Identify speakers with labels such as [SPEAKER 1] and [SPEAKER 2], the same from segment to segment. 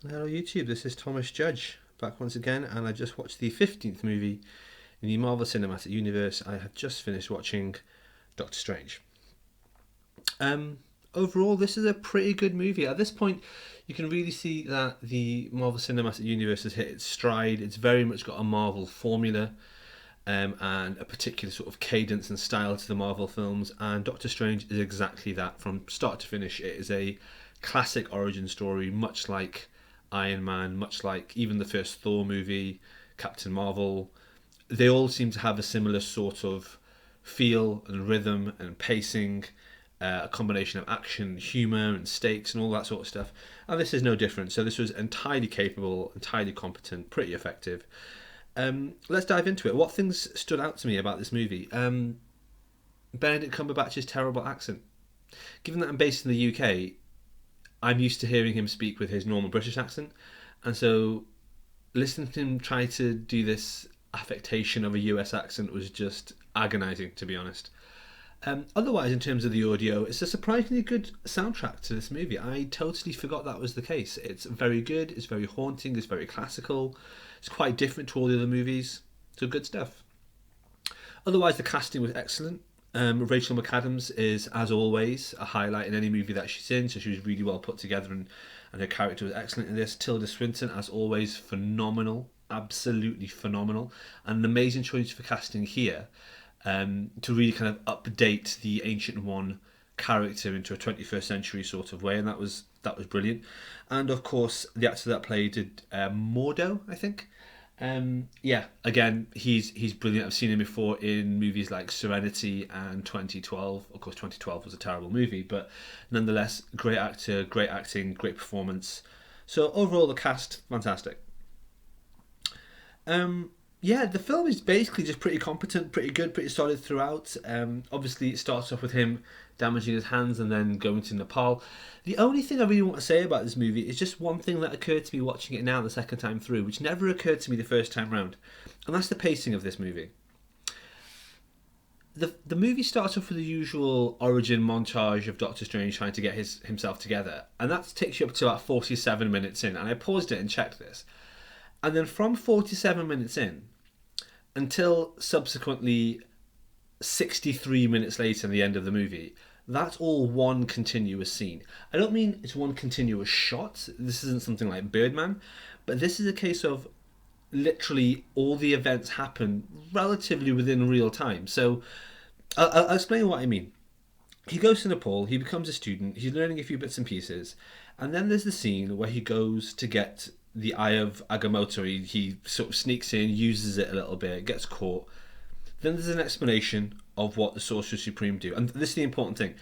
[SPEAKER 1] Hello YouTube, this is Thomas Judge, back once again, and I just watched the 15th movie in the Marvel Cinematic Universe. I have just finished watching Doctor Strange. Overall, this is a pretty good movie. At this point, you can really see that the Marvel Cinematic Universe has hit its stride. It's very much got a Marvel formula and a particular sort of cadence and style to the Marvel films, and Doctor Strange is exactly that from start to finish. It is a classic origin story, much like Iron Man, much like even the first Thor movie, Captain Marvel. They all seem to have a similar sort of feel and rhythm and pacing, a combination of action, humour, and stakes, and all that sort of stuff. And this is no different. So this was entirely capable, entirely competent, pretty effective. Let's dive into it. What things stood out to me about this movie? Benedict Cumberbatch's terrible accent. Given that I'm based in the UK, I'm used to hearing him speak with his normal British accent, and so listening to him try to do this affectation of a US accent was just agonising, to be honest. Otherwise, in terms of the audio, it's a surprisingly good soundtrack to this movie. I totally forgot that was the case. It's very good, it's very haunting, it's very classical, it's quite different to all the other movies. So good stuff. Otherwise, the casting was excellent. Rachel McAdams is, as always, a highlight in any movie that she's in, so she was really well put together, and her character was excellent in this. Tilda Swinton, as always, phenomenal, absolutely phenomenal, and an amazing choice for casting here, to really kind of update the Ancient One character into a 21st century sort of way, and that was brilliant. And of course, the actor that played Mordo, I think. Yeah, again, he's brilliant. I've seen him before in movies like Serenity and 2012. Of course, 2012 was a terrible movie, but nonetheless, great actor, great acting, great performance. So overall, the cast fantastic. Yeah, the film is basically just pretty competent, pretty good, pretty solid throughout. Obviously, it starts off with him damaging his hands and then going to Nepal. The only thing I really want to say about this movie is just one thing that occurred to me watching it now the second time through, which never occurred to me the first time round, and that's the pacing of this movie. The movie starts off with the usual origin montage of Doctor Strange trying to get himself together, and that takes you up to about 47 minutes in, and I paused it and checked this. And then from 47 minutes in until subsequently 63 minutes later in the end of the movie, that's all one continuous scene. I don't mean it's one continuous shot. This isn't something like Birdman, but this is a case of literally all the events happen relatively within real time. So I'll explain what I mean. He goes to Nepal, he becomes a student, he's learning a few bits and pieces, and then there's the scene where he goes to get the Eye of Agamotto. He sort of sneaks in, uses it a little bit, gets caught. Then there's an explanation of what the Sorcerer Supreme do. And this is the important thing.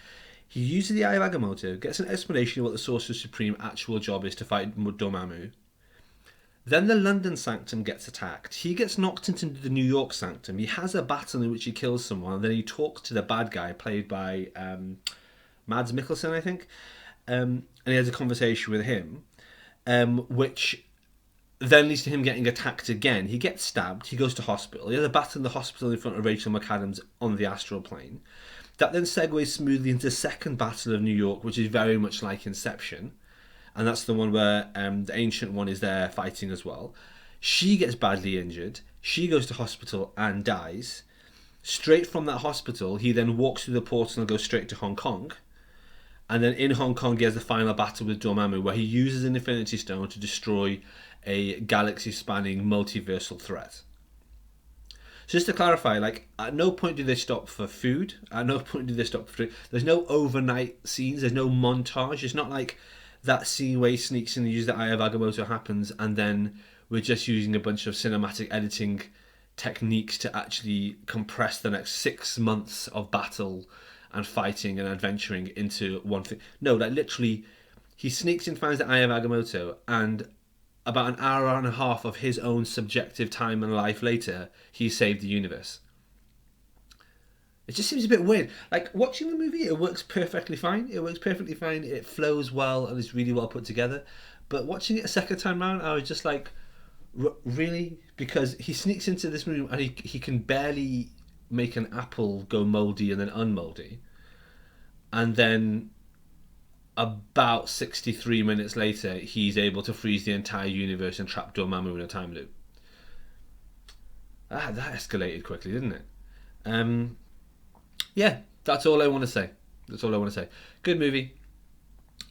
[SPEAKER 1] He uses the Eye of Agamotto, gets an explanation of what the Sorcerer Supreme actual job is to fight Dormammu. Then the London Sanctum gets attacked. He gets knocked into the New York Sanctum. He has a battle in which he kills someone. And then he talks to the bad guy, played by Mads Mikkelsen, I think. And he has a conversation with him, which then leads to him getting attacked again. He gets stabbed. He goes to hospital. He has a battle in the hospital in front of Rachel McAdams on the astral plane. That then segues smoothly into the second battle of New York, which is very much like Inception. And that's the one where the Ancient One is there fighting as well. She gets badly injured. She goes to hospital and dies. Straight from that hospital, he then walks through the portal and goes straight to Hong Kong. And then in Hong Kong, he has the final battle with Dormammu, where he uses an Infinity Stone to destroy a galaxy-spanning multiversal threat. So just to clarify, like, at no point do they stop for food. At no point do they stop for food. There's no overnight scenes. There's no montage. It's not like that scene where he sneaks in and uses the Eye of Agamotto happens, and then we're just using a bunch of cinematic editing techniques to actually compress the next 6 months of battle and fighting and adventuring into one thing. No, like literally, he sneaks in, finds the Eye of Agamotto, and about an hour and a half of his own subjective time and life later, he saved the universe. It just seems a bit weird. Like, watching the movie, it works perfectly fine. It works perfectly fine. It flows well and is really well put together. But watching it a second time round, I was just like, really? Because he sneaks into this room and he can barely make an apple go mouldy and then unmouldy. And then about 63 minutes later, he's able to freeze the entire universe and trap Dormammu in a time loop. That escalated quickly, didn't it? Yeah, that's all I want to say. That's all I want to say. Good movie.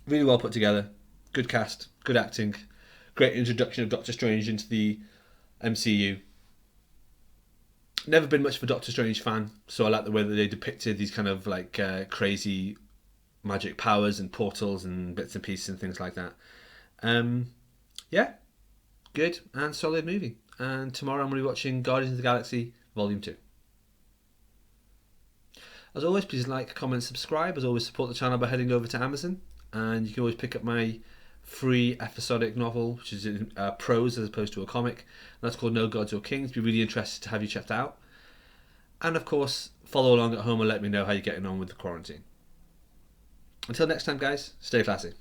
[SPEAKER 1] Really well put together. Good cast. Good acting. Great introduction of Doctor Strange into the MCU. Never been much of a Doctor Strange fan, so I like the way that they depicted these kind of like crazy magic powers and portals and bits and pieces and things like that. Yeah, good and solid movie. And tomorrow I'm going to be watching Guardians of the Galaxy Volume 2. As always, please like, comment, subscribe. As always, support the channel by heading over to Amazon. And you can always pick up my free episodic novel, which is in prose as opposed to a comic. And that's called No Gods or Kings. Be really interested to have you checked out. And of course, follow along at home and let me know how you're getting on with the quarantine. Until next time, guys, stay classy.